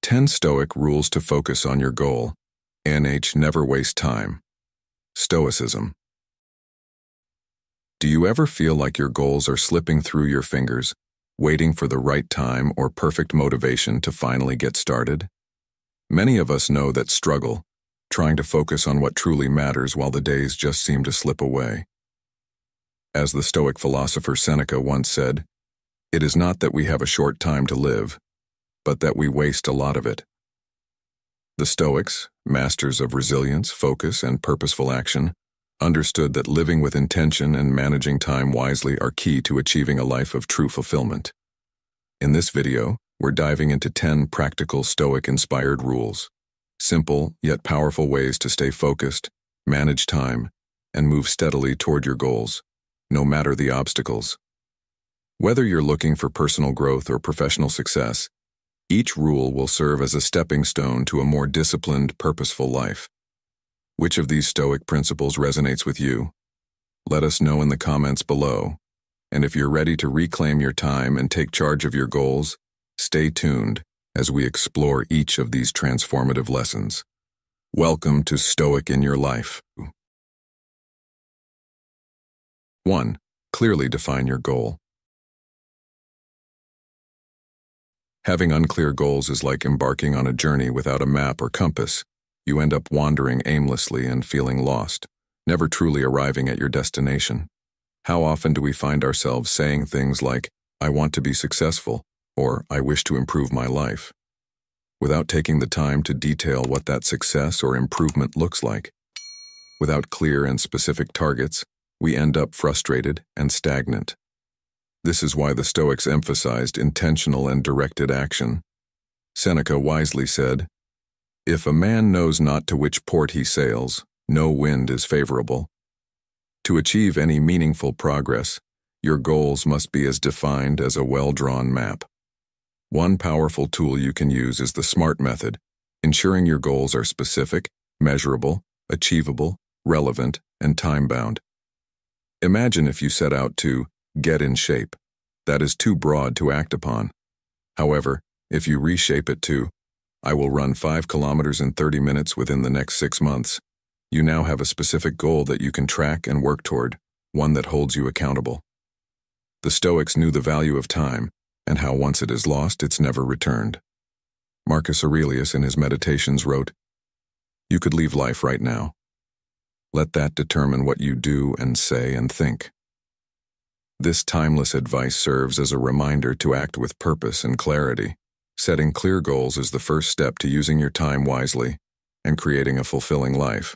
10 Stoic Rules to Focus on Your Goal. Never waste time. Stoicism. Do you ever feel like your goals are slipping through your fingers, waiting for the right time or perfect motivation to finally get started? Many of us know that struggle, trying to focus on what truly matters while the days just seem to slip away. As the Stoic philosopher Seneca once said, "It is not that we have a short time to live, but that we waste a lot of it." The Stoics, masters of resilience, focus, and purposeful action, understood that living with intention and managing time wisely are key to achieving a life of true fulfillment. In this video, we're diving into 10 practical Stoic-inspired rules, simple yet powerful ways to stay focused, manage time, and move steadily toward your goals, no matter the obstacles. Whether you're looking for personal growth or professional success, each rule will serve as a stepping stone to a more disciplined, purposeful life. Which of these Stoic principles resonates with you? Let us know in the comments below. And if you're ready to reclaim your time and take charge of your goals, stay tuned as we explore each of these transformative lessons. Welcome to Stoic in Your Life. 1. Clearly define your goal. Having unclear goals is like embarking on a journey without a map or compass. You end up wandering aimlessly and feeling lost, never truly arriving at your destination. How often do we find ourselves saying things like, "I want to be successful," or "I wish to improve my life," without taking the time to detail what that success or improvement looks like? Without clear and specific targets, we end up frustrated and stagnant. This is why the Stoics emphasized intentional and directed action. Seneca wisely said, "If a man knows not to which port he sails, no wind is favorable." To achieve any meaningful progress, your goals must be as defined as a well-drawn map. One powerful tool you can use is the SMART method, ensuring your goals are specific, measurable, achievable, relevant, and time-bound. Imagine if you set out to get in shape. That is too broad to act upon. However, if you reshape it to, "I will run 5 kilometers in 30 minutes within the next 6 months," you now have a specific goal that you can track and work toward, one that holds you accountable. The Stoics knew the value of time, and how once it is lost, it's never returned. Marcus Aurelius in his Meditations wrote, "You could leave life right now. Let that determine what you do and say and think." This timeless advice serves as a reminder to act with purpose and clarity. Setting clear goals is the first step to using your time wisely and creating a fulfilling life.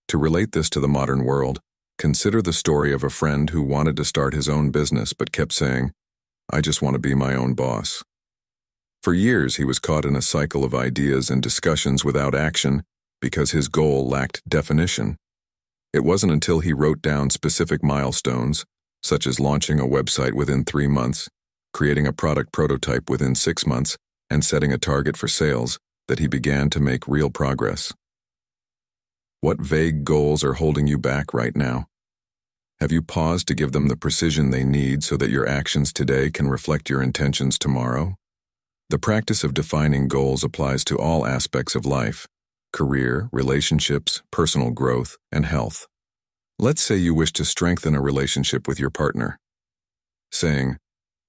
To relate this to the modern world, consider the story of a friend who wanted to start his own business but kept saying, "I just want to be my own boss." For years, he was caught in a cycle of ideas and discussions without action because his goal lacked definition. It wasn't until he wrote down specific milestones, such as launching a website within 3 months, creating a product prototype within 6 months, and setting a target for sales, that he began to make real progress. What vague goals are holding you back right now? Have you paused to give them the precision they need so that your actions today can reflect your intentions tomorrow? The practice of defining goals applies to all aspects of life: career, relationships, personal growth, and health. Let's say you wish to strengthen a relationship with your partner. Saying,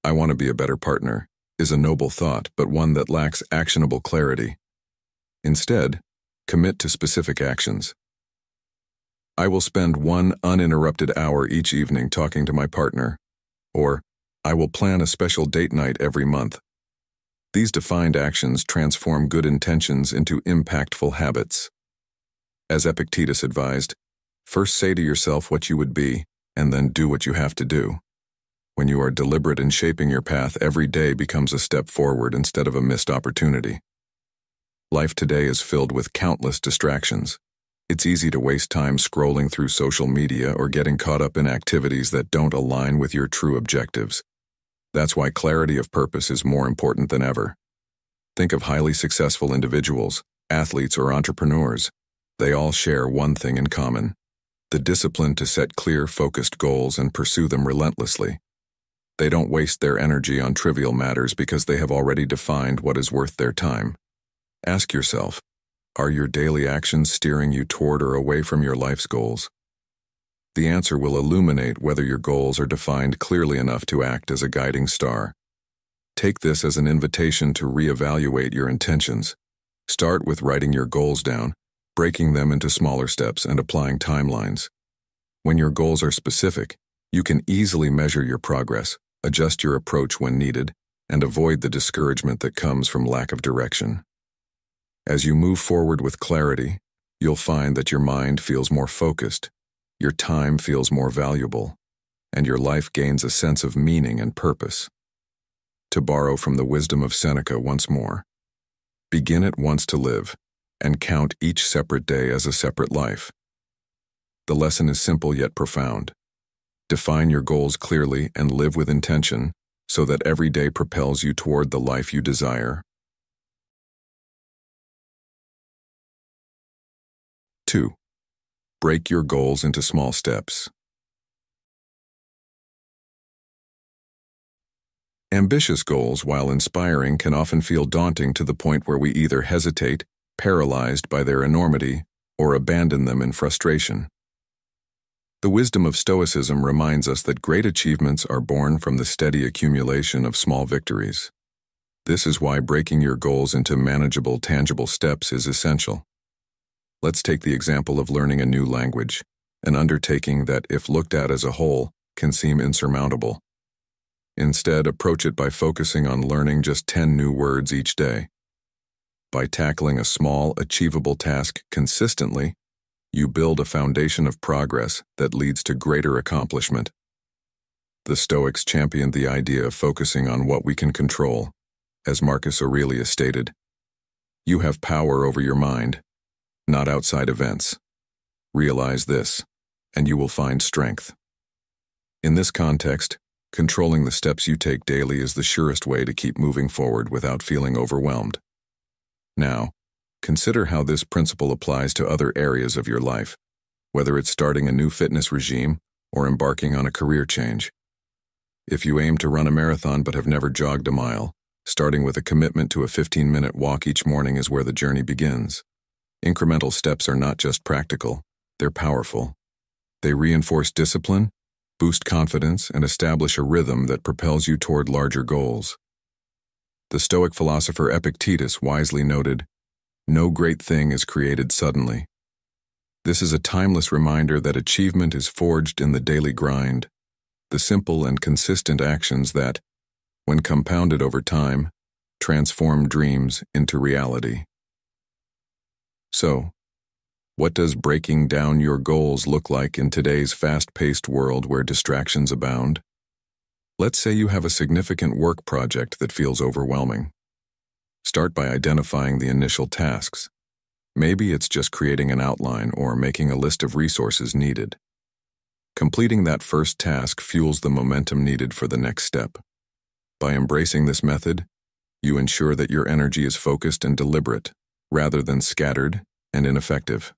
"I want to be a better partner," is a noble thought, but one that lacks actionable clarity. Instead, commit to specific actions. "I will spend 1 uninterrupted hour each evening talking to my partner," or "I will plan a special date night every month." These defined actions transform good intentions into impactful habits. As Epictetus advised, first say to yourself what you would be, and then do what you have to do. When you are deliberate in shaping your path, every day becomes a step forward instead of a missed opportunity. Life today is filled with countless distractions. It's easy to waste time scrolling through social media or getting caught up in activities that don't align with your true objectives. That's why clarity of purpose is more important than ever. Think of highly successful individuals, athletes, or entrepreneurs. They all share one thing in common: the discipline to set clear, focused goals and pursue them relentlessly. They don't waste their energy on trivial matters because they have already defined what is worth their time. Ask yourself, are your daily actions steering you toward or away from your life's goals? The answer will illuminate whether your goals are defined clearly enough to act as a guiding star. Take this as an invitation to reevaluate your intentions. Start with writing your goals down, breaking them into smaller steps, and applying timelines. When your goals are specific, you can easily measure your progress, adjust your approach when needed, and avoid the discouragement that comes from lack of direction. As you move forward with clarity, you'll find that your mind feels more focused, your time feels more valuable, and your life gains a sense of meaning and purpose. To borrow from the wisdom of Seneca once more, begin at once to live, and count each separate day as a separate life. The lesson is simple yet profound. Define your goals clearly and live with intention so that every day propels you toward the life you desire. 2. Break your goals into small steps. Ambitious goals, while inspiring, can often feel daunting to the point where we either hesitate, paralyzed by their enormity, or abandon them in frustration. The wisdom of Stoicism reminds us that great achievements are born from the steady accumulation of small victories. This is why breaking your goals into manageable, tangible steps is essential. Let's take the example of learning a new language, an undertaking that, if looked at as a whole, can seem insurmountable. Instead, approach it by focusing on learning just 10 new words each day. By tackling a small, achievable task consistently, you build a foundation of progress that leads to greater accomplishment. The Stoics championed the idea of focusing on what we can control. As Marcus Aurelius stated, "You have power over your mind, not outside events. Realize this, and you will find strength." In this context, controlling the steps you take daily is the surest way to keep moving forward without feeling overwhelmed. Now, consider how this principle applies to other areas of your life, whether it's starting a new fitness regime or embarking on a career change. If you aim to run a marathon but have never jogged a mile, starting with a commitment to a 15-minute walk each morning is where the journey begins. Incremental steps are not just practical, they're powerful. They reinforce discipline, boost confidence, and establish a rhythm that propels you toward larger goals. The Stoic philosopher Epictetus wisely noted, "No great thing is created suddenly." This is a timeless reminder that achievement is forged in the daily grind, the simple and consistent actions that, when compounded over time, transform dreams into reality. So, what does breaking down your goals look like in today's fast-paced world where distractions abound? Let's say you have a significant work project that feels overwhelming. Start by identifying the initial tasks. Maybe it's just creating an outline or making a list of resources needed. Completing that first task fuels the momentum needed for the next step. By embracing this method, you ensure that your energy is focused and deliberate, rather than scattered and ineffective.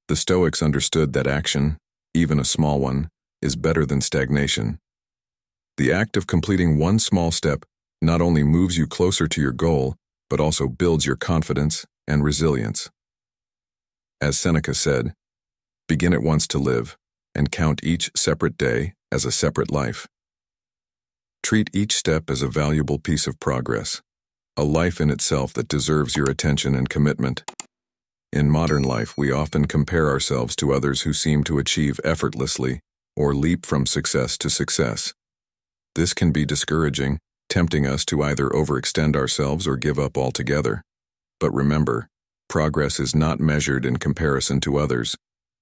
The Stoics understood that action, even a small one, is better than stagnation. The act of completing one small step not only moves you closer to your goal, but also builds your confidence and resilience. As Seneca said, "Begin at once to live, and count each separate day as a separate life." Treat each step as a valuable piece of progress, a life in itself that deserves your attention and commitment. In modern life, we often compare ourselves to others who seem to achieve effortlessly or leap from success to success. This can be discouraging, tempting us to either overextend ourselves or give up altogether. But remember, progress is not measured in comparison to others.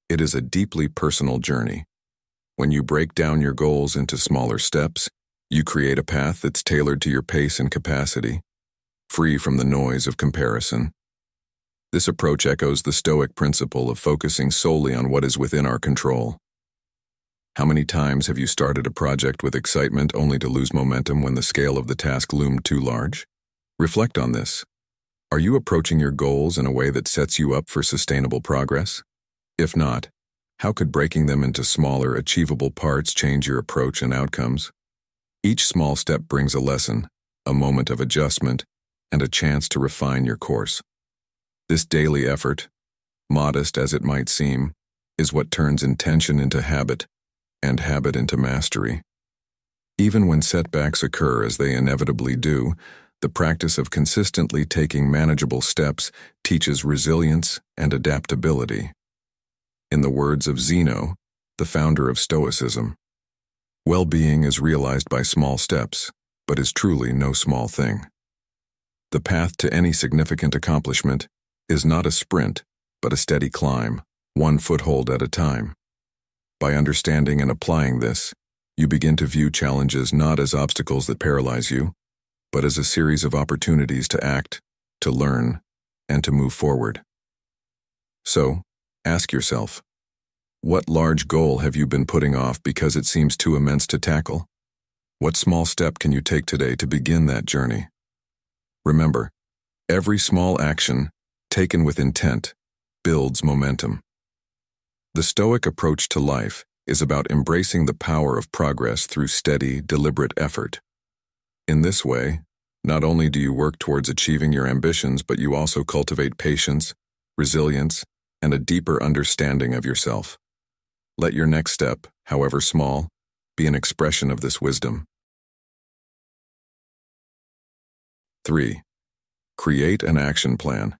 It is a deeply personal journey. When you break down your goals into smaller steps, you create a path that's tailored to your pace and capacity, free from the noise of comparison. This approach echoes the Stoic principle of focusing solely on what is within our control. How many times have you started a project with excitement only to lose momentum when the scale of the task loomed too large? Reflect on this. Are you approaching your goals in a way that sets you up for sustainable progress? If not, how could breaking them into smaller, achievable parts change your approach and outcomes? Each small step brings a lesson, a moment of adjustment, and a chance to refine your course. This daily effort, modest as it might seem, is what turns intention into habit, and habit into mastery. Even when setbacks occur, as they inevitably do, the practice of consistently taking manageable steps teaches resilience and adaptability. In the words of Zeno, the founder of Stoicism, well-being is realized by small steps, but is truly no small thing. The path to any significant accomplishment is not a sprint, but a steady climb, one foothold at a time. By understanding and applying this, you begin to view challenges not as obstacles that paralyze you, but as a series of opportunities to act, to learn, and to move forward. So, ask yourself, what large goal have you been putting off because it seems too immense to tackle? What small step can you take today to begin that journey? Remember, every small action, taken with intent, builds momentum. The Stoic approach to life is about embracing the power of progress through steady, deliberate effort. In this way, not only do you work towards achieving your ambitions, but you also cultivate patience, resilience, and a deeper understanding of yourself. Let your next step, however small, be an expression of this wisdom. 3. Create an action plan.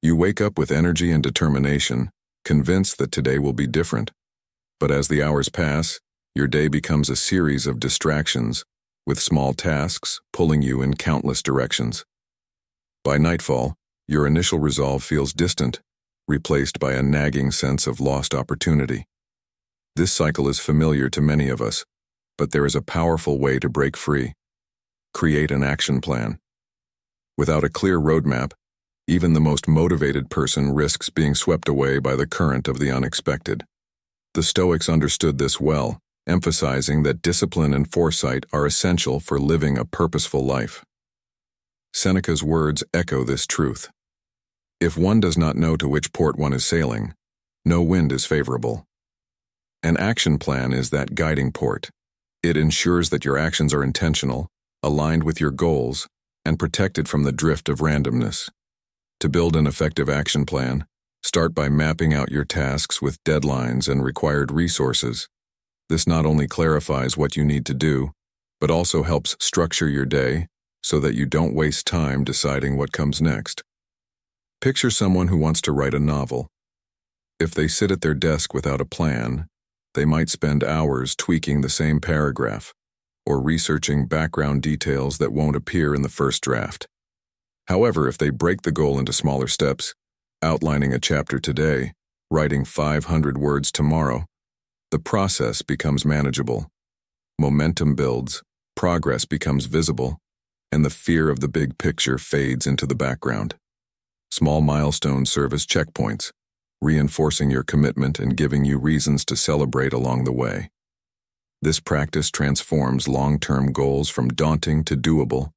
You wake up with energy and determination, convinced that today will be different. But as the hours pass, your day becomes a series of distractions, with small tasks pulling you in countless directions. By nightfall, your initial resolve feels distant, replaced by a nagging sense of lost opportunity. This cycle is familiar to many of us, but there is a powerful way to break free. Create an action plan. Without a clear roadmap, even the most motivated person risks being swept away by the current of the unexpected. The Stoics understood this well, emphasizing that discipline and foresight are essential for living a purposeful life. Seneca's words echo this truth. If one does not know to which port one is sailing, no wind is favorable. An action plan is that guiding port. It ensures that your actions are intentional, aligned with your goals, and protected from the drift of randomness. To build an effective action plan, start by mapping out your tasks with deadlines and required resources. This not only clarifies what you need to do, but also helps structure your day so that you don't waste time deciding what comes next. Picture someone who wants to write a novel. If they sit at their desk without a plan, they might spend hours tweaking the same paragraph or researching background details that won't appear in the first draft. However, if they break the goal into smaller steps, outlining a chapter today, writing 500 words tomorrow, the process becomes manageable. Momentum builds, progress becomes visible, and the fear of the big picture fades into the background. Small milestones serve as checkpoints, reinforcing your commitment and giving you reasons to celebrate along the way. This practice transforms long-term goals from daunting to doable,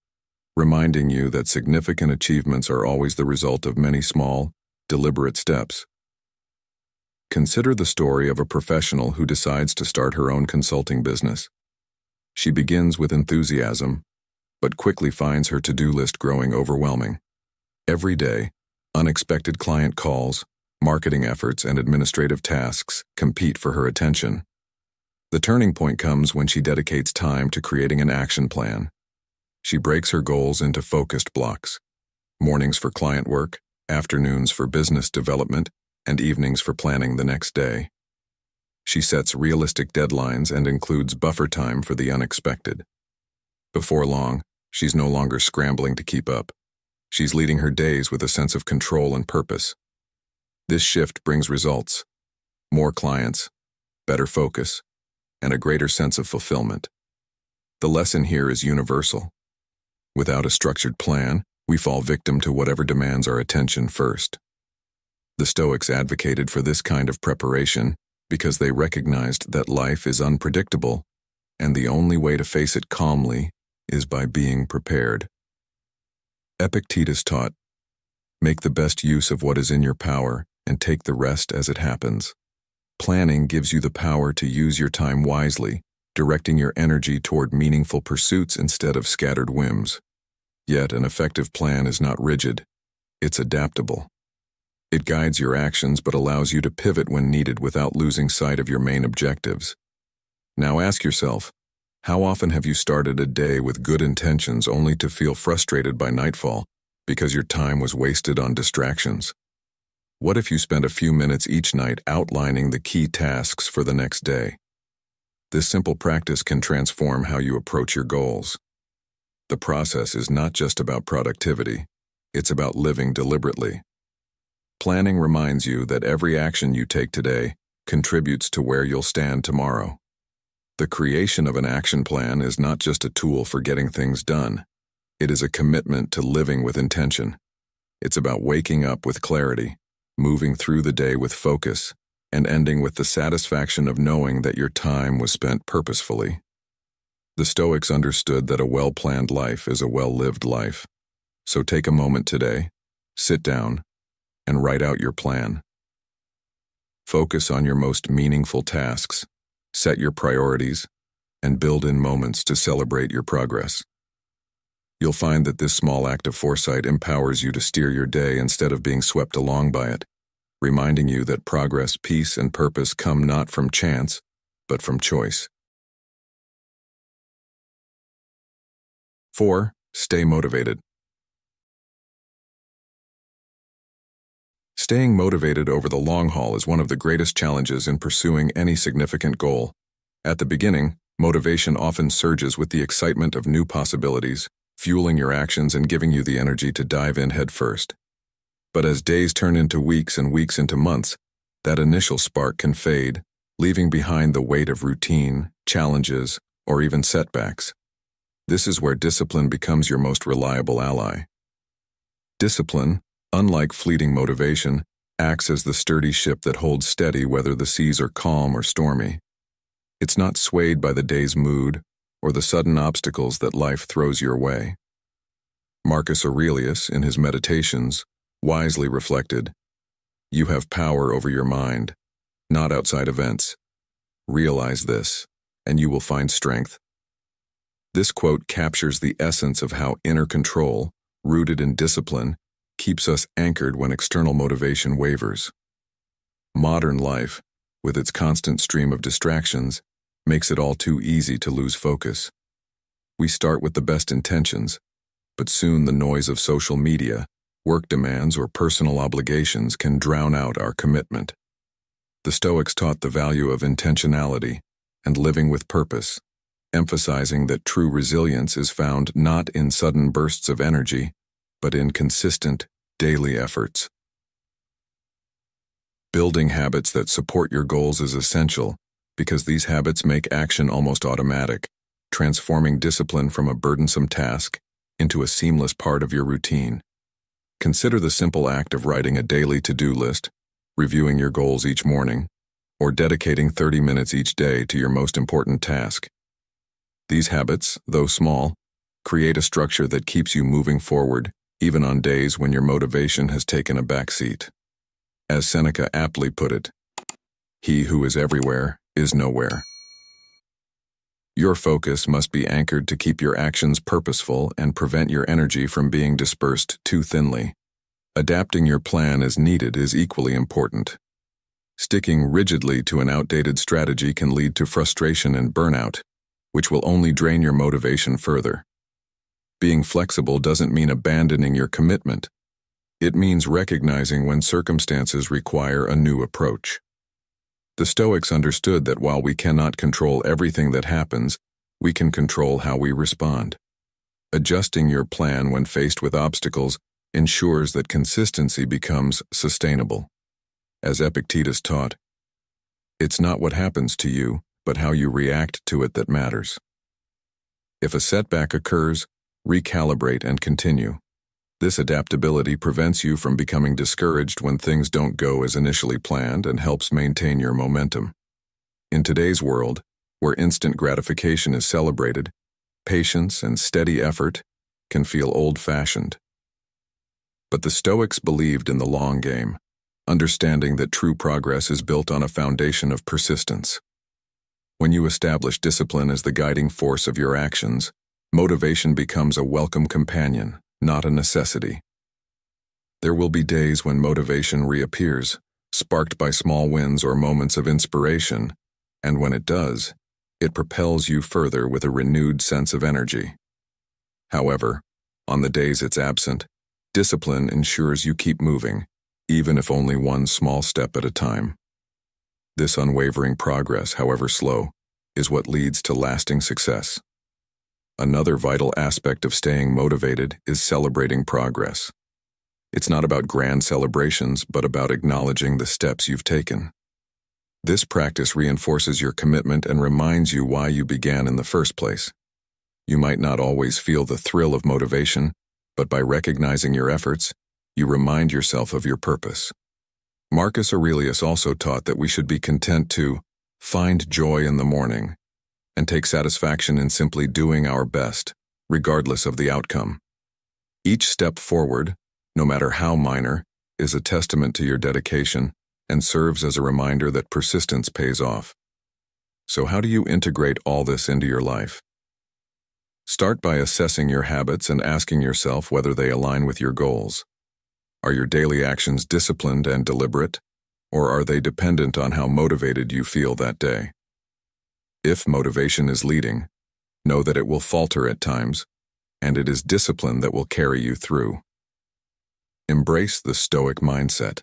reminding you that significant achievements are always the result of many small, deliberate steps. Consider the story of a professional who decides to start her own consulting business. She begins with enthusiasm, but quickly finds her to-do list growing overwhelming. Every day, unexpected client calls, marketing efforts, and administrative tasks compete for her attention. The turning point comes when she dedicates time to creating an action plan. She breaks her goals into focused blocks: mornings for client work, afternoons for business development, and evenings for planning the next day. She sets realistic deadlines and includes buffer time for the unexpected. Before long, she's no longer scrambling to keep up. She's leading her days with a sense of control and purpose. This shift brings results: more clients, better focus, and a greater sense of fulfillment. The lesson here is universal. Without a structured plan, we fall victim to whatever demands our attention first. The Stoics advocated for this kind of preparation because they recognized that life is unpredictable, and the only way to face it calmly is by being prepared. Epictetus taught, "Make the best use of what is in your power and take the rest as it happens." Planning gives you the power to use your time wisely, directing your energy toward meaningful pursuits instead of scattered whims. Yet, an effective plan is not rigid. It's adaptable. It guides your actions but allows you to pivot when needed without losing sight of your main objectives. Now ask yourself, how often have you started a day with good intentions only to feel frustrated by nightfall because your time was wasted on distractions? What if you spent a few minutes each night outlining the key tasks for the next day? This simple practice can transform how you approach your goals. The process is not just about productivity, it's about living deliberately. Planning reminds you that every action you take today contributes to where you'll stand tomorrow. The creation of an action plan is not just a tool for getting things done. It is a commitment to living with intention. It's about waking up with clarity, moving through the day with focus, and ending with the satisfaction of knowing that your time was spent purposefully. The Stoics understood that a well-planned life is a well-lived life. So take a moment today, sit down, and write out your plan. Focus on your most meaningful tasks, set your priorities, and build in moments to celebrate your progress. You'll find that this small act of foresight empowers you to steer your day instead of being swept along by it, reminding you that progress, peace, and purpose come not from chance, but from choice. 4. Stay motivated. Staying motivated over the long haul is one of the greatest challenges in pursuing any significant goal. At the beginning, motivation often surges with the excitement of new possibilities, fueling your actions and giving you the energy to dive in head first. But as days turn into weeks and weeks into months, that initial spark can fade, leaving behind the weight of routine, challenges, or even setbacks. This is where discipline becomes your most reliable ally. Discipline, unlike fleeting motivation, acts as the sturdy ship that holds steady whether the seas are calm or stormy. It's not swayed by the day's mood or the sudden obstacles that life throws your way. Marcus Aurelius, in his Meditations, wisely reflected, "You have power over your mind, not outside events. Realize this, and you will find strength." This quote captures the essence of how inner control, rooted in discipline, keeps us anchored when external motivation wavers. Modern life, with its constant stream of distractions, makes it all too easy to lose focus. We start with the best intentions, but soon the noise of social media, work demands, or personal obligations can drown out our commitment. The Stoics taught the value of intentionality and living with purpose, emphasizing that true resilience is found not in sudden bursts of energy, but in consistent, daily efforts. Building habits that support your goals is essential because these habits make action almost automatic, transforming discipline from a burdensome task into a seamless part of your routine. Consider the simple act of writing a daily to-do list, reviewing your goals each morning, or dedicating 30 minutes each day to your most important task. These habits, though small, create a structure that keeps you moving forward, even on days when your motivation has taken a backseat. As Seneca aptly put it, "He who is everywhere is nowhere." Your focus must be anchored to keep your actions purposeful and prevent your energy from being dispersed too thinly. Adapting your plan as needed is equally important. Sticking rigidly to an outdated strategy can lead to frustration and burnout, which will only drain your motivation further. Being flexible doesn't mean abandoning your commitment. It means recognizing when circumstances require a new approach. The Stoics understood that while we cannot control everything that happens, we can control how we respond. Adjusting your plan when faced with obstacles ensures that consistency becomes sustainable. As Epictetus taught, "It's not what happens to you, but how you react to it that matters." If a setback occurs, recalibrate and continue. This adaptability prevents you from becoming discouraged when things don't go as initially planned and helps maintain your momentum. In today's world, where instant gratification is celebrated, patience and steady effort can feel old-fashioned. But the Stoics believed in the long game. understanding that true progress is built on a foundation of persistence. When you establish discipline as the guiding force of your actions, motivation becomes a welcome companion, not a necessity. There will be days when motivation reappears, sparked by small wins or moments of inspiration, and when it does, it propels you further with a renewed sense of energy. However, on the days it's absent, discipline ensures you keep moving, even if only one small step at a time. This unwavering progress, however slow, is what leads to lasting success. Another vital aspect of staying motivated is celebrating progress. It's not about grand celebrations, but about acknowledging the steps you've taken. This practice reinforces your commitment and reminds you why you began in the first place. You might not always feel the thrill of motivation, but by recognizing your efforts, you remind yourself of your purpose. Marcus Aurelius also taught that we should be content to find joy in the morning and take satisfaction in simply doing our best, regardless of the outcome. Each step forward, no matter how minor, is a testament to your dedication and serves as a reminder that persistence pays off. So how do you integrate all this into your life? Start by assessing your habits and asking yourself whether they align with your goals. Are your daily actions disciplined and deliberate, or are they dependent on how motivated you feel that day? If motivation is leading, know that it will falter at times, and it is discipline that will carry you through. Embrace the Stoic mindset.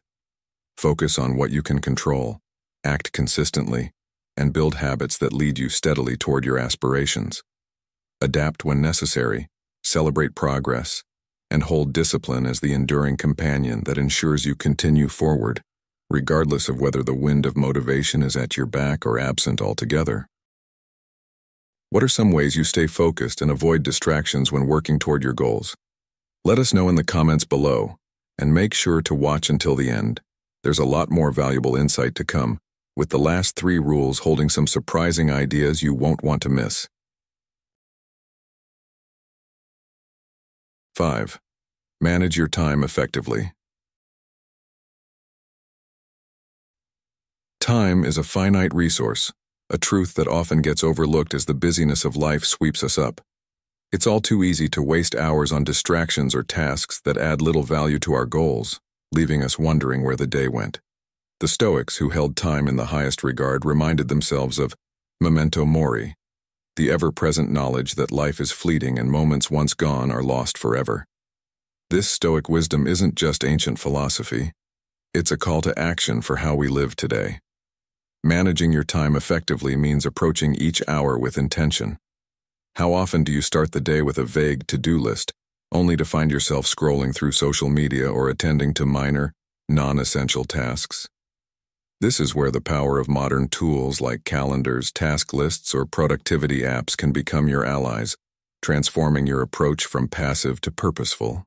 Focus on what you can control, act consistently, and build habits that lead you steadily toward your aspirations. Adapt when necessary, celebrate progress, and hold discipline as the enduring companion that ensures you continue forward, regardless of whether the wind of motivation is at your back or absent altogether. What are some ways you stay focused and avoid distractions when working toward your goals? Let us know in the comments below, and make sure to watch until the end. There's a lot more valuable insight to come, with the last 3 rules holding some surprising ideas you won't want to miss. 5. Manage your time effectively. Time is a finite resource, a truth that often gets overlooked as the busyness of life sweeps us up. It's all too easy to waste hours on distractions or tasks that add little value to our goals, leaving us wondering where the day went. The Stoics, who held time in the highest regard, reminded themselves of memento mori, the ever-present knowledge that life is fleeting and moments once gone are lost forever. This Stoic wisdom isn't just ancient philosophy, it's a call to action for how we live today. Managing your time effectively means approaching each hour with intention. How often do you start the day with a vague to-do list, only to find yourself scrolling through social media or attending to minor, non-essential tasks? This is where the power of modern tools like calendars, task lists, or productivity apps can become your allies, transforming your approach from passive to purposeful.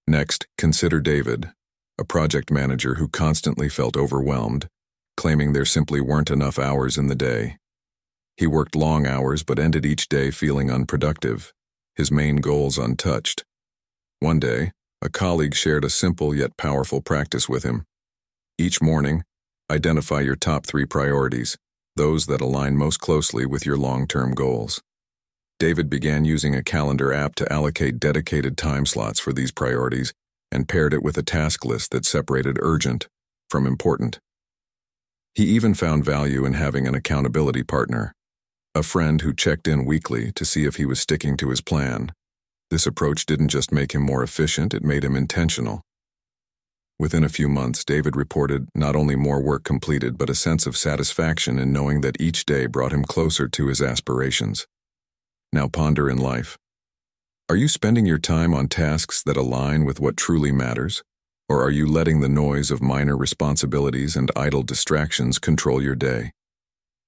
Next, consider David, a project manager who constantly felt overwhelmed, claiming there simply weren't enough hours in the day. He worked long hours but ended each day feeling unproductive, his main goals untouched. One day, a colleague shared a simple yet powerful practice with him. Each morning, identify your top 3 priorities, those that align most closely with your long-term goals. David began using a calendar app to allocate dedicated time slots for these priorities and paired it with a task list that separated urgent from important. He even found value in having an accountability partner, a friend who checked in weekly to see if he was sticking to his plan. This approach didn't just make him more efficient, it made him intentional. Within a few months, David reported not only more work completed, but a sense of satisfaction in knowing that each day brought him closer to his aspirations. Now ponder in life. Are you spending your time on tasks that align with what truly matters? Or are you letting the noise of minor responsibilities and idle distractions control your day?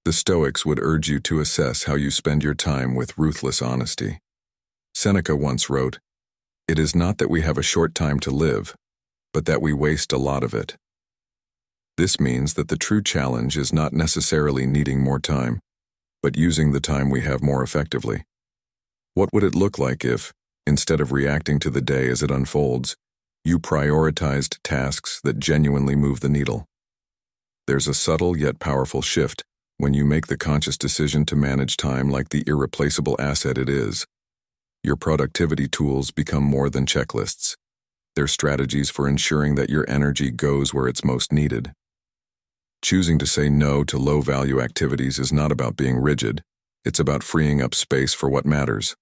The Stoics would urge you to assess how you spend your time with ruthless honesty. Seneca once wrote, "It is not that we have a short time to live, but that we waste a lot of it." This means that the true challenge is not necessarily needing more time, but using the time we have more effectively. What would it look like if, instead of reacting to the day as it unfolds, You prioritized tasks that genuinely move the needle. There's a subtle yet powerful shift when you make the conscious decision to manage time like the irreplaceable asset it is. Your productivity tools become more than checklists. They're strategies for ensuring that your energy goes where it's most needed. Choosing to say no to low-value activities is not about being rigid. It's about freeing up space for what matters.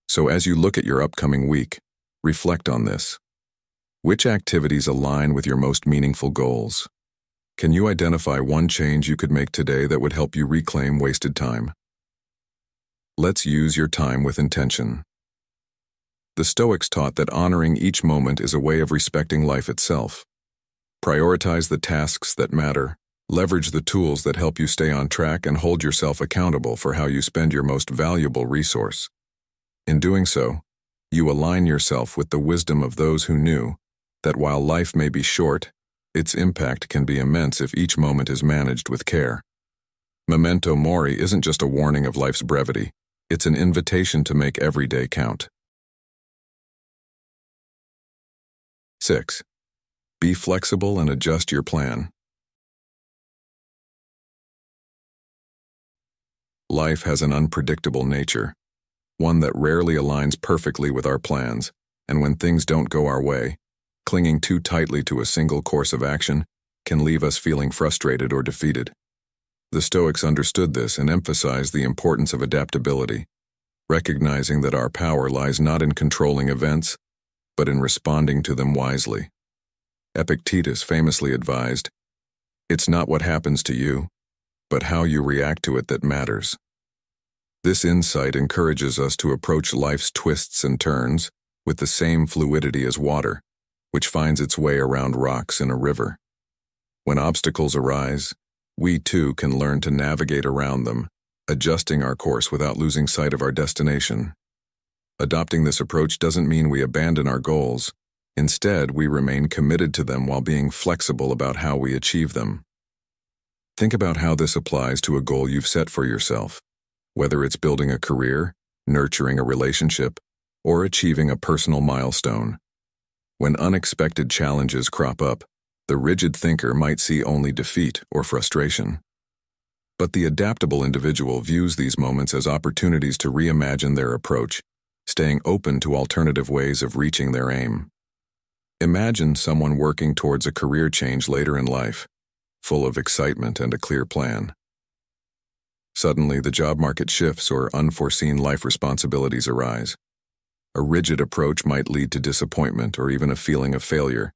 So as you look at your upcoming week, reflect on this. Which activities align with your most meaningful goals? Can you identify one change you could make today that would help you reclaim wasted time? Let's use your time with intention. The Stoics taught that honoring each moment is a way of respecting life itself. Prioritize the tasks that matter, leverage the tools that help you stay on track, and hold yourself accountable for how you spend your most valuable resource. In doing so, you align yourself with the wisdom of those who knew that while life may be short, its impact can be immense if each moment is managed with care. Memento mori isn't just a warning of life's brevity, it's an invitation to make every day count. 6. Be flexible and adjust your plan. Life has an unpredictable nature, one that rarely aligns perfectly with our plans, and when things don't go our way, clinging too tightly to a single course of action can leave us feeling frustrated or defeated. The Stoics understood this and emphasized the importance of adaptability, recognizing that our power lies not in controlling events, but in responding to them wisely. Epictetus famously advised, "It's not what happens to you, but how you react to it that matters." This insight encourages us to approach life's twists and turns with the same fluidity as water, which finds its way around rocks in a river. When obstacles arise, we too can learn to navigate around them, adjusting our course without losing sight of our destination. Adopting this approach doesn't mean we abandon our goals. Instead, we remain committed to them while being flexible about how we achieve them. Think about how this applies to a goal you've set for yourself, whether it's building a career, nurturing a relationship, or achieving a personal milestone. When unexpected challenges crop up, the rigid thinker might see only defeat or frustration. But the adaptable individual views these moments as opportunities to reimagine their approach, staying open to alternative ways of reaching their aim. Imagine someone working towards a career change later in life, full of excitement and a clear plan. Suddenly, the job market shifts or unforeseen life responsibilities arise. A rigid approach might lead to disappointment or even a feeling of failure,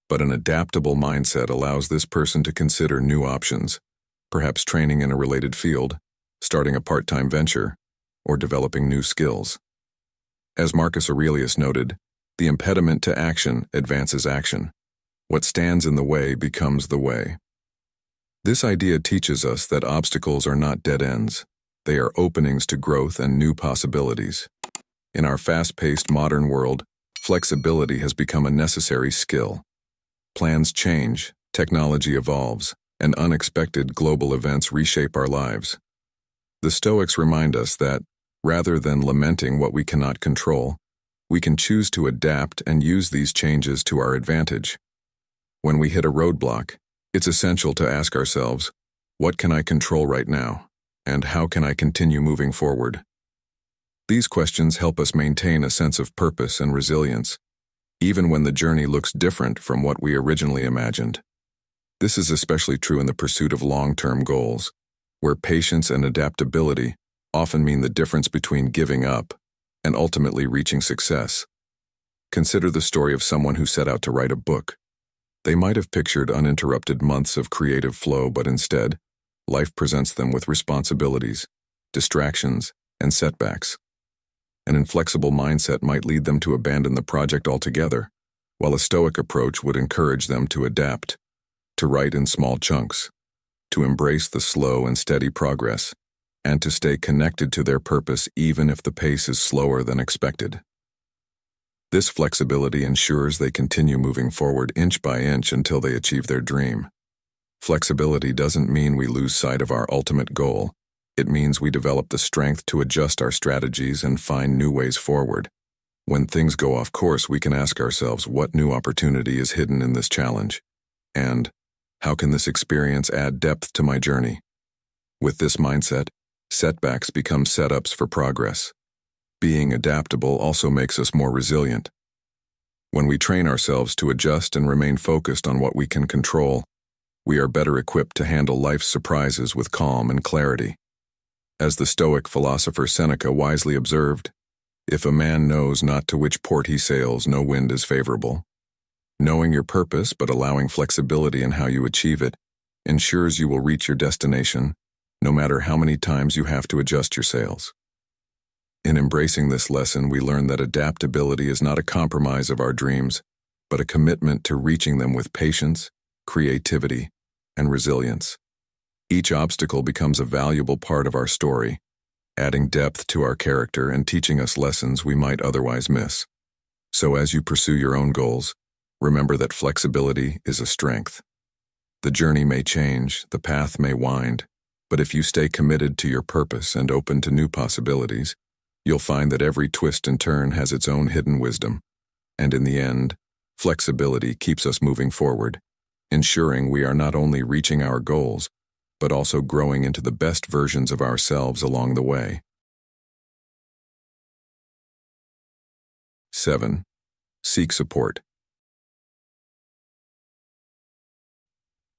but an adaptable mindset allows this person to consider new options, perhaps training in a related field, starting a part-time venture, or developing new skills. As Marcus Aurelius noted, the impediment to action advances action. What stands in the way becomes the way. This idea teaches us that obstacles are not dead ends. They are openings to growth and new possibilities. In our fast-paced modern world, flexibility has become a necessary skill. Plans change, technology evolves, and unexpected global events reshape our lives. The Stoics remind us that, rather than lamenting what we cannot control, we can choose to adapt and use these changes to our advantage. When we hit a roadblock, it's essential to ask ourselves, what can I control right now, and how can I continue moving forward? These questions help us maintain a sense of purpose and resilience, even when the journey looks different from what we originally imagined. This is especially true in the pursuit of long-term goals, where patience and adaptability often mean the difference between giving up and ultimately reaching success. Consider the story of someone who set out to write a book. They might have pictured uninterrupted months of creative flow, but instead, life presents them with responsibilities, distractions, and setbacks. An inflexible mindset might lead them to abandon the project altogether, while a Stoic approach would encourage them to adapt, to write in small chunks, to embrace the slow and steady progress, and to stay connected to their purpose even if the pace is slower than expected. This flexibility ensures they continue moving forward inch by inch until they achieve their dream. Flexibility doesn't mean we lose sight of our ultimate goal. It means we develop the strength to adjust our strategies and find new ways forward. When things go off course, we can ask ourselves what new opportunity is hidden in this challenge, and how can this experience add depth to my journey? With this mindset, setbacks become setups for progress. Being adaptable also makes us more resilient. When we train ourselves to adjust and remain focused on what we can control, we are better equipped to handle life's surprises with calm and clarity. As the Stoic philosopher Seneca wisely observed, "If a man knows not to which port he sails, no wind is favorable." Knowing your purpose but allowing flexibility in how you achieve it ensures you will reach your destination, no matter how many times you have to adjust your sails. In embracing this lesson, we learn that adaptability is not a compromise of our dreams, but a commitment to reaching them with patience, creativity, and resilience. Each obstacle becomes a valuable part of our story, adding depth to our character and teaching us lessons we might otherwise miss. So as you pursue your own goals, remember that flexibility is a strength. The journey may change, the path may wind, but if you stay committed to your purpose and open to new possibilities, you'll find that every twist and turn has its own hidden wisdom. And in the end, flexibility keeps us moving forward, ensuring we are not only reaching our goals, but also growing into the best versions of ourselves along the way. 7. Seek support.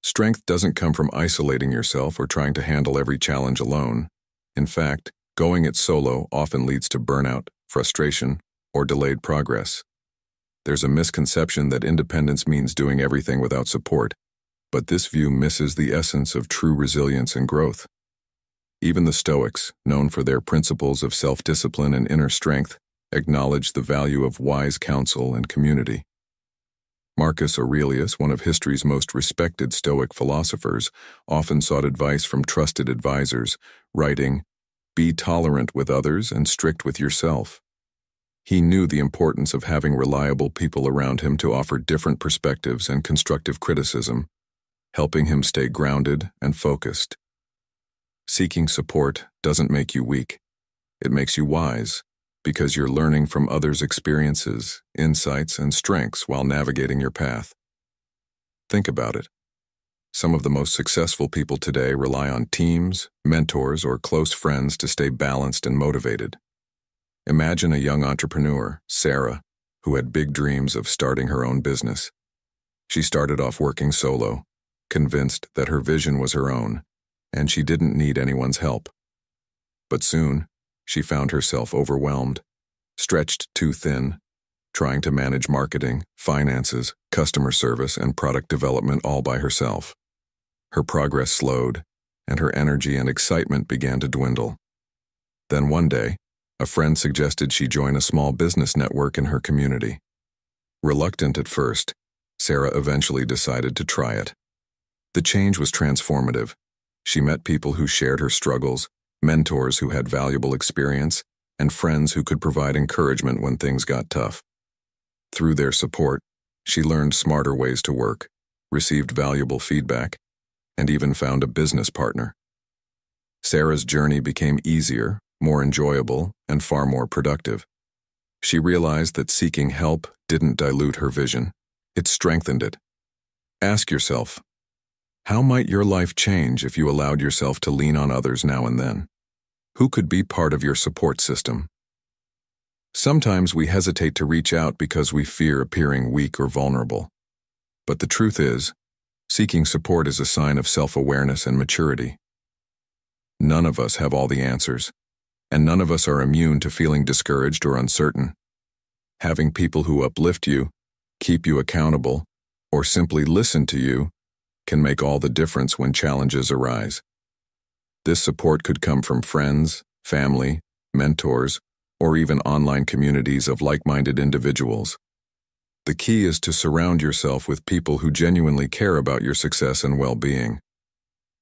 Strength doesn't come from isolating yourself or trying to handle every challenge alone. In fact, going it solo often leads to burnout, frustration, or delayed progress. There's a misconception that independence means doing everything without support, but this view misses the essence of true resilience and growth. Even the Stoics, known for their principles of self-discipline and inner strength, acknowledge the value of wise counsel and community. Marcus Aurelius, one of history's most respected Stoic philosophers, often sought advice from trusted advisors, writing, "Be tolerant with others and strict with yourself." He knew the importance of having reliable people around him to offer different perspectives and constructive criticism, helping him stay grounded and focused. Seeking support doesn't make you weak. It makes you wise, because you're learning from others' experiences, insights, and strengths while navigating your path. Think about it. Some of the most successful people today rely on teams, mentors, or close friends to stay balanced and motivated. Imagine a young entrepreneur, Sarah, who had big dreams of starting her own business. She started off working solo, convinced that her vision was her own, and she didn't need anyone's help. But soon, she found herself overwhelmed, stretched too thin, trying to manage marketing, finances, customer service, and product development all by herself. Her progress slowed, and her energy and excitement began to dwindle. Then one day, a friend suggested she join a small business network in her community. Reluctant at first, Sarah eventually decided to try it. The change was transformative. She met people who shared her struggles, mentors who had valuable experience, and friends who could provide encouragement when things got tough. Through their support, she learned smarter ways to work, received valuable feedback, and even found a business partner. Sarah's journey became easier, more enjoyable, and far more productive. She realized that seeking help didn't dilute her vision. It strengthened it. Ask yourself, how might your life change if you allowed yourself to lean on others now and then? Who could be part of your support system? Sometimes we hesitate to reach out because we fear appearing weak or vulnerable. But the truth is, seeking support is a sign of self-awareness and maturity. None of us have all the answers, and none of us are immune to feeling discouraged or uncertain. Having people who uplift you, keep you accountable, or simply listen to you can make all the difference when challenges arise. This support could come from friends, family, mentors, or even online communities of like-minded individuals. The key is to surround yourself with people who genuinely care about your success and well-being.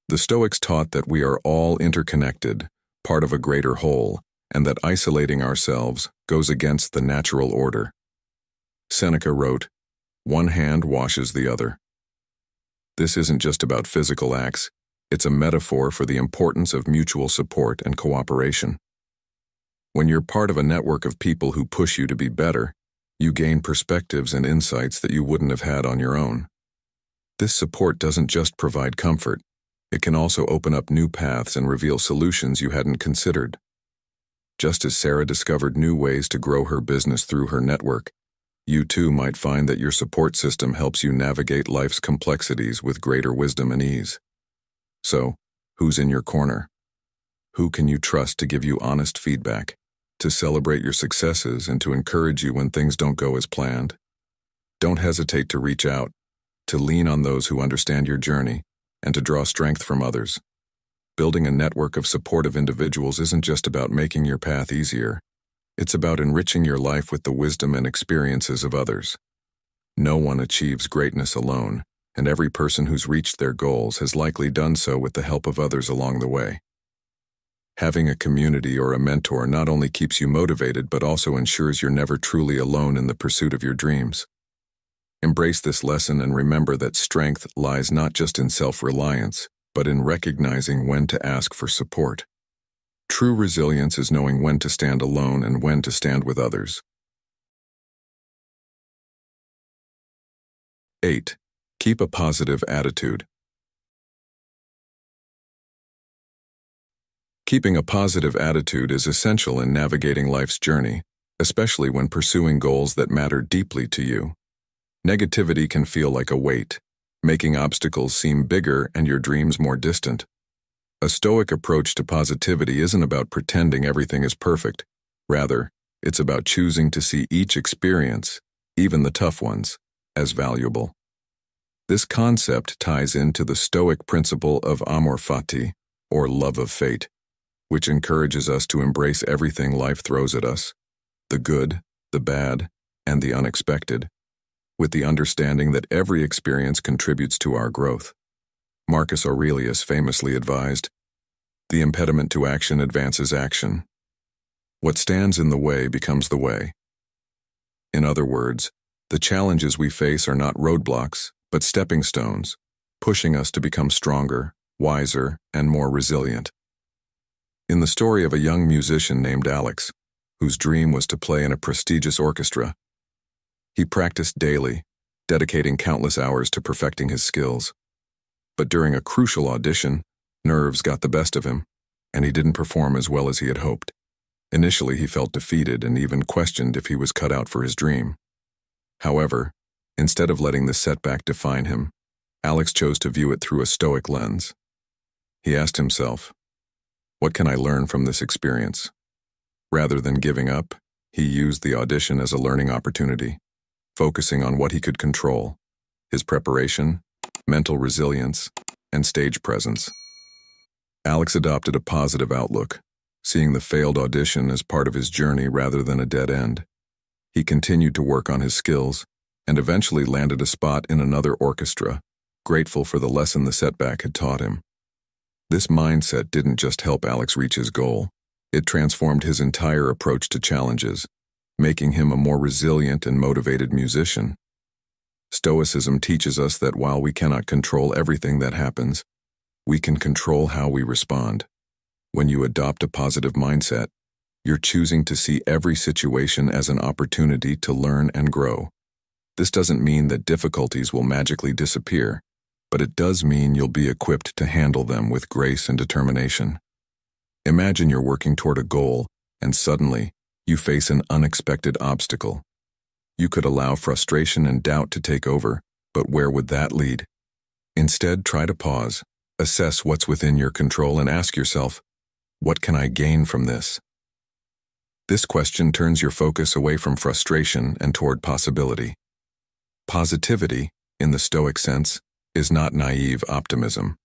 The Stoics taught that we are all interconnected, part of a greater whole, and that isolating ourselves goes against the natural order. Seneca wrote, "One hand washes the other." This isn't just about physical acts, it's a metaphor for the importance of mutual support and cooperation. When you're part of a network of people who push you to be better, you gain perspectives and insights that you wouldn't have had on your own. This support doesn't just provide comfort, it can also open up new paths and reveal solutions you hadn't considered. Just as Sarah discovered new ways to grow her business through her network, you too might find that your support system helps you navigate life's complexities with greater wisdom and ease. So, who's in your corner? Who can you trust to give you honest feedback, to celebrate your successes and to encourage you when things don't go as planned? Don't hesitate to reach out, to lean on those who understand your journey, and to draw strength from others. Building a network of supportive individuals isn't just about making your path easier. It's about enriching your life with the wisdom and experiences of others. No one achieves greatness alone, and every person who's reached their goals has likely done so with the help of others along the way. Having a community or a mentor not only keeps you motivated but also ensures you're never truly alone in the pursuit of your dreams. Embrace this lesson and remember that strength lies not just in self-reliance, but in recognizing when to ask for support. True resilience is knowing when to stand alone and when to stand with others. 8. Keep a positive attitude. Keeping a positive attitude is essential in navigating life's journey, especially when pursuing goals that matter deeply to you. Negativity can feel like a weight, making obstacles seem bigger and your dreams more distant. A Stoic approach to positivity isn't about pretending everything is perfect. Rather, it's about choosing to see each experience, even the tough ones, as valuable. This concept ties into the Stoic principle of amor fati, or love of fate, which encourages us to embrace everything life throws at us, the good, the bad, and the unexpected, with the understanding that every experience contributes to our growth. Marcus Aurelius famously advised, "The impediment to action advances action. What stands in the way becomes the way." In other words, the challenges we face are not roadblocks, but stepping stones, pushing us to become stronger, wiser, and more resilient. In the story of a young musician named Alex, whose dream was to play in a prestigious orchestra, he practiced daily, dedicating countless hours to perfecting his skills. But during a crucial audition, nerves got the best of him, and he didn't perform as well as he had hoped. Initially, he felt defeated and even questioned if he was cut out for his dream. However, instead of letting the setback define him, Alex chose to view it through a Stoic lens. He asked himself, "What can I learn from this experience?" Rather than giving up, he used the audition as a learning opportunity, focusing on what he could control: his preparation, mental resilience, and stage presence. Alex adopted a positive outlook, seeing the failed audition as part of his journey rather than a dead end. He continued to work on his skills and eventually landed a spot in another orchestra, grateful for the lesson the setback had taught him. This mindset didn't just help Alex reach his goal, it transformed his entire approach to challenges, making him a more resilient and motivated musician. Stoicism teaches us that while we cannot control everything that happens, we can control how we respond. When you adopt a positive mindset, you're choosing to see every situation as an opportunity to learn and grow. This doesn't mean that difficulties will magically disappear, but it does mean you'll be equipped to handle them with grace and determination. Imagine you're working toward a goal, and suddenly, you face an unexpected obstacle. You could allow frustration and doubt to take over, but where would that lead? Instead, try to pause, assess what's within your control, and ask yourself, what can I gain from this? This question turns your focus away from frustration and toward possibility. Positivity, in the Stoic sense, is not naive optimism.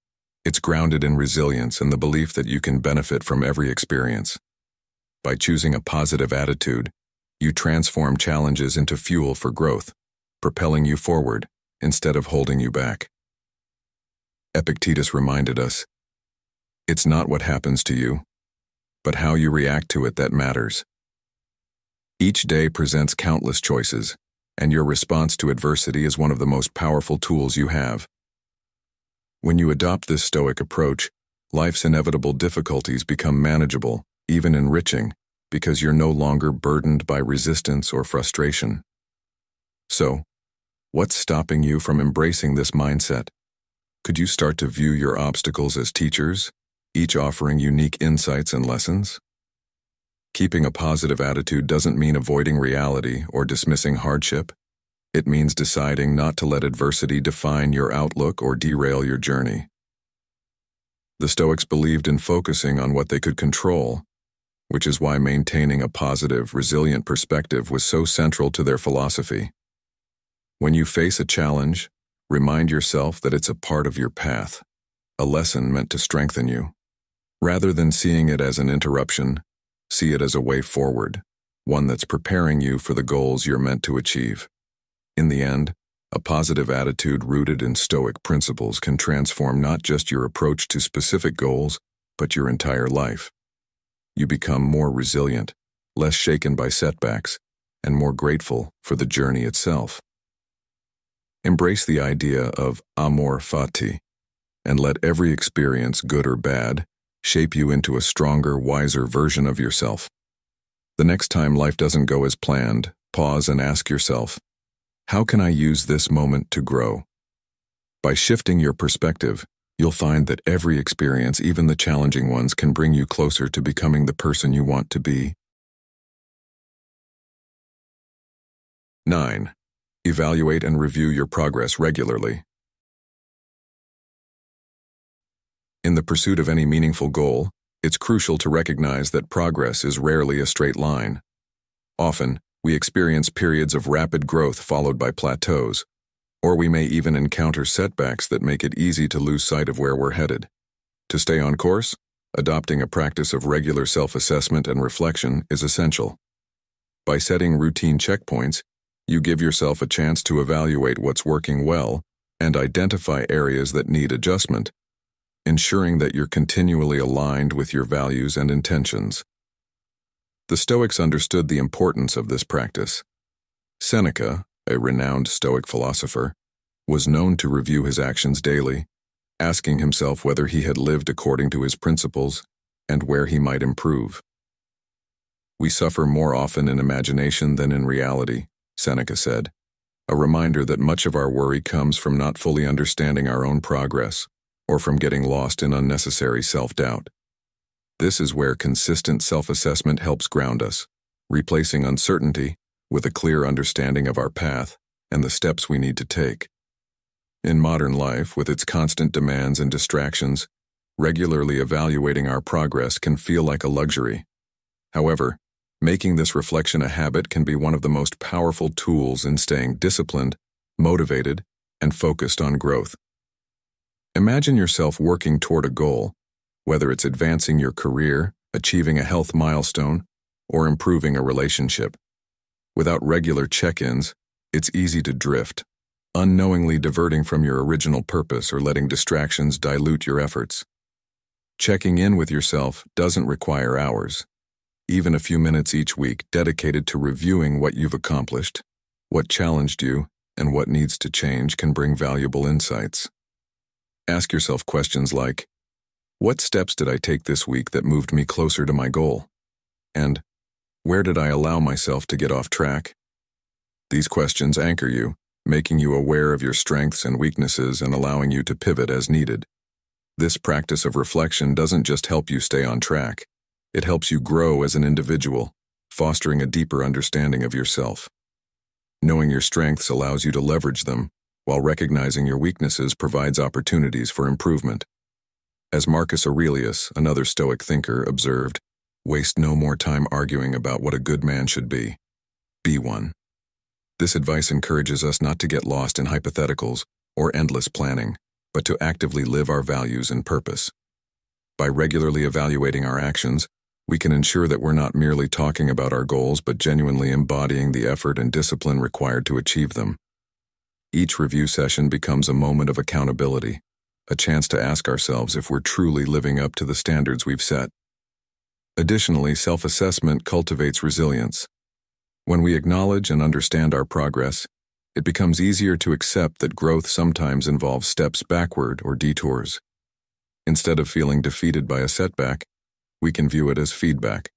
It's grounded in resilience and the belief that you can benefit from every experience. By choosing a positive attitude, you transform challenges into fuel for growth, propelling you forward instead of holding you back. Epictetus reminded us, "It's not what happens to you, but how you react to it that matters." Each day presents countless choices, and your response to adversity is one of the most powerful tools you have. When you adopt this Stoic approach, life's inevitable difficulties become manageable, even enriching, because you're no longer burdened by resistance or frustration. So, what's stopping you from embracing this mindset? Could you start to view your obstacles as teachers, each offering unique insights and lessons? Keeping a positive attitude doesn't mean avoiding reality or dismissing hardship. It means deciding not to let adversity define your outlook or derail your journey. The Stoics believed in focusing on what they could control, which is why maintaining a positive, resilient perspective was so central to their philosophy. When you face a challenge, remind yourself that it's a part of your path, a lesson meant to strengthen you. Rather than seeing it as an interruption, see it as a way forward, one that's preparing you for the goals you're meant to achieve. In the end, a positive attitude rooted in Stoic principles can transform not just your approach to specific goals, but your entire life. You become more resilient, less shaken by setbacks, and more grateful for the journey itself. Embrace the idea of amor fati, and let every experience, good or bad, shape you into a stronger, wiser version of yourself. The next time life doesn't go as planned, pause and ask yourself, how can I use this moment to grow? By shifting your perspective, you'll find that every experience, even the challenging ones, can bring you closer to becoming the person you want to be. 9. Evaluate and review your progress regularly. In the pursuit of any meaningful goal, it's crucial to recognize that progress is rarely a straight line. Often, we experience periods of rapid growth followed by plateaus, or we may even encounter setbacks that make it easy to lose sight of where we're headed. To stay on course, adopting a practice of regular self-assessment and reflection is essential. By setting routine checkpoints, you give yourself a chance to evaluate what's working well and identify areas that need adjustment, ensuring that you're continually aligned with your values and intentions. The Stoics understood the importance of this practice. Seneca, a renowned Stoic philosopher, was known to review his actions daily, asking himself whether he had lived according to his principles and where he might improve. We suffer more often in imagination than in reality, Seneca said, a reminder that much of our worry comes from not fully understanding our own progress or from getting lost in unnecessary self-doubt. This is where consistent self-assessment helps ground us, replacing uncertainty with a clear understanding of our path and the steps we need to take. In modern life, with its constant demands and distractions, regularly evaluating our progress can feel like a luxury. However, making this reflection a habit can be one of the most powerful tools in staying disciplined, motivated, and focused on growth. Imagine yourself working toward a goal, whether it's advancing your career, achieving a health milestone, or improving a relationship. Without regular check-ins, it's easy to drift, unknowingly diverting from your original purpose or letting distractions dilute your efforts. Checking in with yourself doesn't require hours. Even a few minutes each week dedicated to reviewing what you've accomplished, what challenged you, and what needs to change can bring valuable insights. Ask yourself questions like, what steps did I take this week that moved me closer to my goal? And, where did I allow myself to get off track? These questions anchor you, making you aware of your strengths and weaknesses and allowing you to pivot as needed. This practice of reflection doesn't just help you stay on track. It helps you grow as an individual, fostering a deeper understanding of yourself. Knowing your strengths allows you to leverage them, while recognizing your weaknesses provides opportunities for improvement. As Marcus Aurelius, another Stoic thinker, observed, waste no more time arguing about what a good man should be. Be one. This advice encourages us not to get lost in hypotheticals or endless planning, but to actively live our values and purpose. By regularly evaluating our actions, we can ensure that we're not merely talking about our goals but genuinely embodying the effort and discipline required to achieve them. Each review session becomes a moment of accountability, a chance to ask ourselves if we're truly living up to the standards we've set. Additionally, self-assessment cultivates resilience. When we acknowledge and understand our progress, it becomes easier to accept that growth sometimes involves steps backward or detours. Instead of feeling defeated by a setback, we can view it as feedback,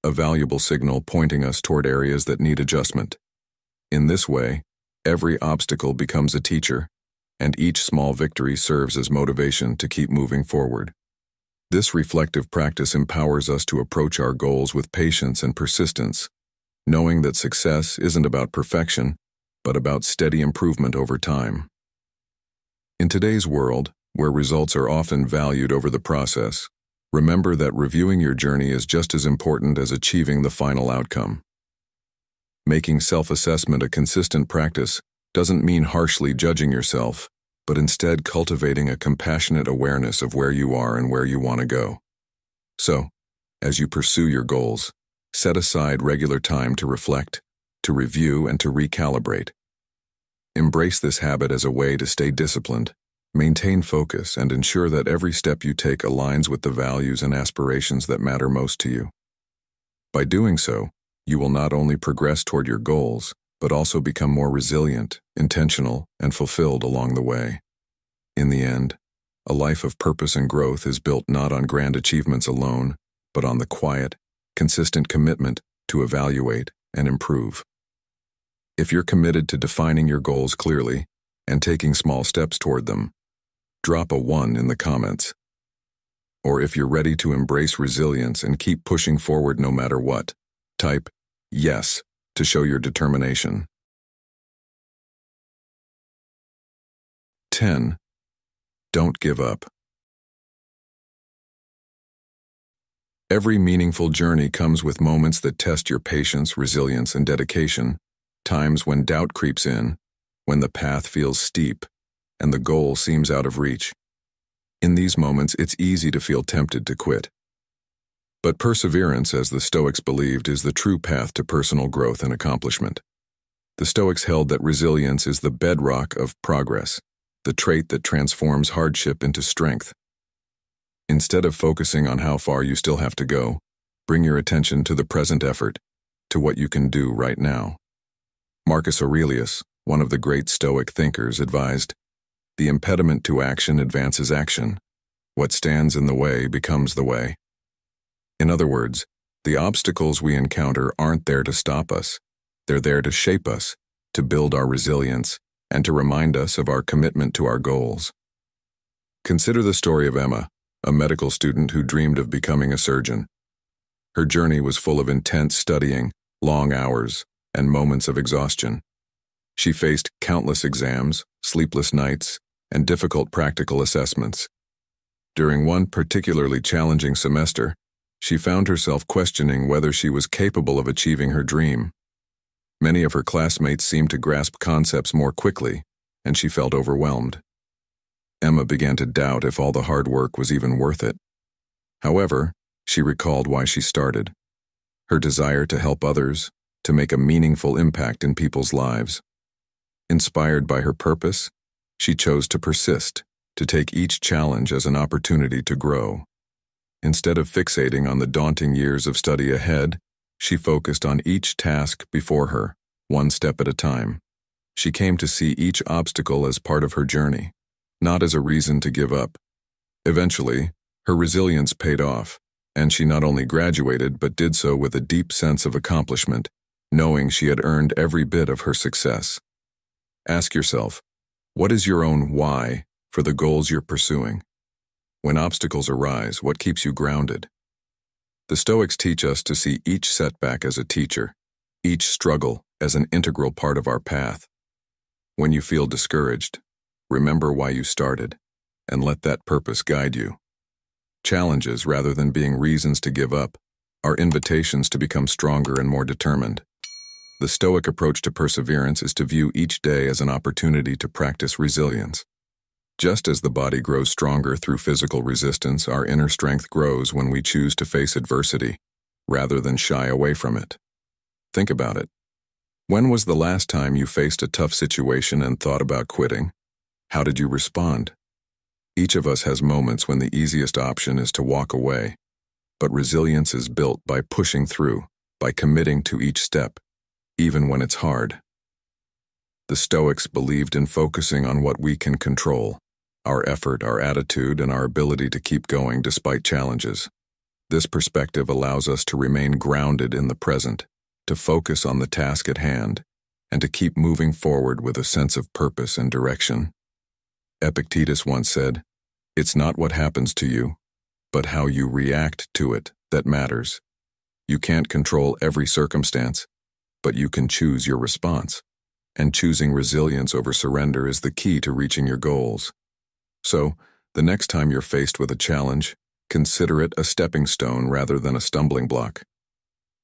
a valuable signal pointing us toward areas that need adjustment. In this way, every obstacle becomes a teacher, and each small victory serves as motivation to keep moving forward. This reflective practice empowers us to approach our goals with patience and persistence, knowing that success isn't about perfection, but about steady improvement over time. In today's world, where results are often valued over the process, remember that reviewing your journey is just as important as achieving the final outcome. Making self-assessment a consistent practice doesn't mean harshly judging yourself, but instead cultivating a compassionate awareness of where you are and where you want to go. So, as you pursue your goals, set aside regular time to reflect, to review, and to recalibrate. Embrace this habit as a way to stay disciplined, maintain focus, and ensure that every step you take aligns with the values and aspirations that matter most to you. By doing so, you will not only progress toward your goals, but also become more resilient, intentional, and fulfilled along the way. In the end, a life of purpose and growth is built not on grand achievements alone, but on the quiet, consistent commitment to evaluate and improve. If you're committed to defining your goals clearly and taking small steps toward them, drop a 1 in the comments. Or if you're ready to embrace resilience and keep pushing forward no matter what, type yes to show your determination. 10. Don't give up. Every meaningful journey comes with moments that test your patience, resilience, and dedication, times when doubt creeps in, when the path feels steep, and the goal seems out of reach. In these moments, it's easy to feel tempted to quit. But perseverance, as the Stoics believed, is the true path to personal growth and accomplishment. The Stoics held that resilience is the bedrock of progress, the trait that transforms hardship into strength. Instead of focusing on how far you still have to go, bring your attention to the present effort, to what you can do right now. Marcus Aurelius, one of the great Stoic thinkers, advised, "The impediment to action advances action. What stands in the way becomes the way." In other words, the obstacles we encounter aren't there to stop us. They're there to shape us, to build our resilience, and to remind us of our commitment to our goals. Consider the story of Emma, a medical student who dreamed of becoming a surgeon. Her journey was full of intense studying, long hours, and moments of exhaustion. She faced countless exams, sleepless nights, and difficult practical assessments. During one particularly challenging semester, she found herself questioning whether she was capable of achieving her dream. Many of her classmates seemed to grasp concepts more quickly, and she felt overwhelmed. Emma began to doubt if all the hard work was even worth it. However, she recalled why she started: her desire to help others, to make a meaningful impact in people's lives. Inspired by her purpose, she chose to persist, to take each challenge as an opportunity to grow. Instead of fixating on the daunting years of study ahead, she focused on each task before her, one step at a time. She came to see each obstacle as part of her journey, not as a reason to give up. Eventually, her resilience paid off, and she not only graduated but did so with a deep sense of accomplishment, knowing she had earned every bit of her success. Ask yourself, what is your own why for the goals you're pursuing? When obstacles arise, what keeps you grounded? The Stoics teach us to see each setback as a teacher, each struggle as an integral part of our path. When you feel discouraged, remember why you started, and let that purpose guide you. Challenges, rather than being reasons to give up, are invitations to become stronger and more determined. The Stoic approach to perseverance is to view each day as an opportunity to practice resilience. Just as the body grows stronger through physical resistance, our inner strength grows when we choose to face adversity, rather than shy away from it. Think about it. When was the last time you faced a tough situation and thought about quitting? How did you respond? Each of us has moments when the easiest option is to walk away, but resilience is built by pushing through, by committing to each step, even when it's hard. The Stoics believed in focusing on what we can control: our effort, our attitude, and our ability to keep going despite challenges. This perspective allows us to remain grounded in the present, to focus on the task at hand, and to keep moving forward with a sense of purpose and direction. Epictetus once said, "It's not what happens to you, but how you react to it that matters. You can't control every circumstance, but you can choose your response. And choosing resilience over surrender is the key to reaching your goals." So, the next time you're faced with a challenge, consider it a stepping stone rather than a stumbling block.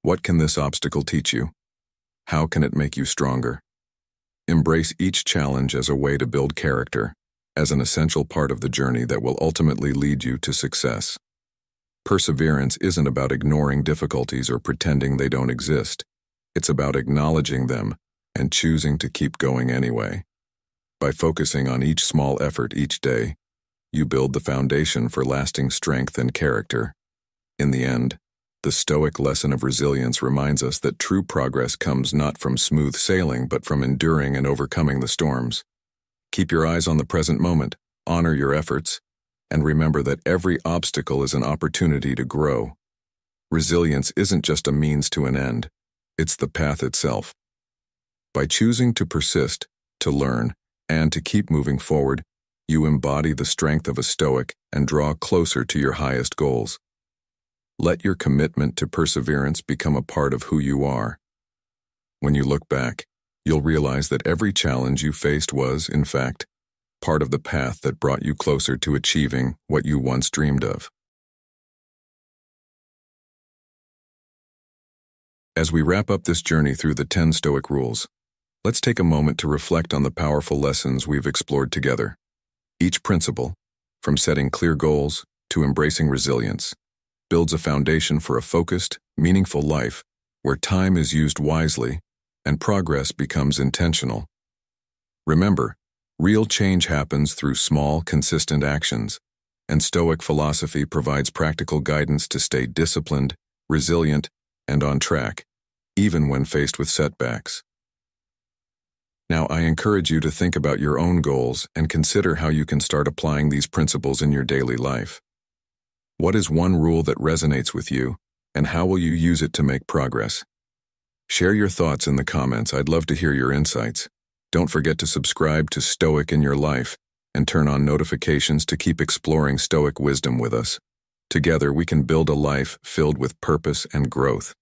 What can this obstacle teach you? How can it make you stronger? Embrace each challenge as a way to build character, as an essential part of the journey that will ultimately lead you to success. Perseverance isn't about ignoring difficulties or pretending they don't exist. It's about acknowledging them and choosing to keep going anyway. By focusing on each small effort each day, you build the foundation for lasting strength and character. In the end, the Stoic lesson of resilience reminds us that true progress comes not from smooth sailing but from enduring and overcoming the storms. Keep your eyes on the present moment, honor your efforts, and remember that every obstacle is an opportunity to grow. Resilience isn't just a means to an end, it's the path itself. By choosing to persist, to learn, and to keep moving forward, you embody the strength of a Stoic and draw closer to your highest goals. Let your commitment to perseverance become a part of who you are. When you look back, you'll realize that every challenge you faced was, in fact, part of the path that brought you closer to achieving what you once dreamed of. As we wrap up this journey through the 10 Stoic Rules, let's take a moment to reflect on the powerful lessons we've explored together. Each principle, from setting clear goals to embracing resilience, builds a foundation for a focused, meaningful life where time is used wisely and progress becomes intentional. Remember, real change happens through small, consistent actions, and Stoic philosophy provides practical guidance to stay disciplined, resilient, and on track, even when faced with setbacks. Now, I encourage you to think about your own goals and consider how you can start applying these principles in your daily life. What is one rule that resonates with you, and how will you use it to make progress? Share your thoughts in the comments. I'd love to hear your insights. Don't forget to subscribe to Stoic in Your Life and turn on notifications to keep exploring Stoic wisdom with us. Together, we can build a life filled with purpose and growth.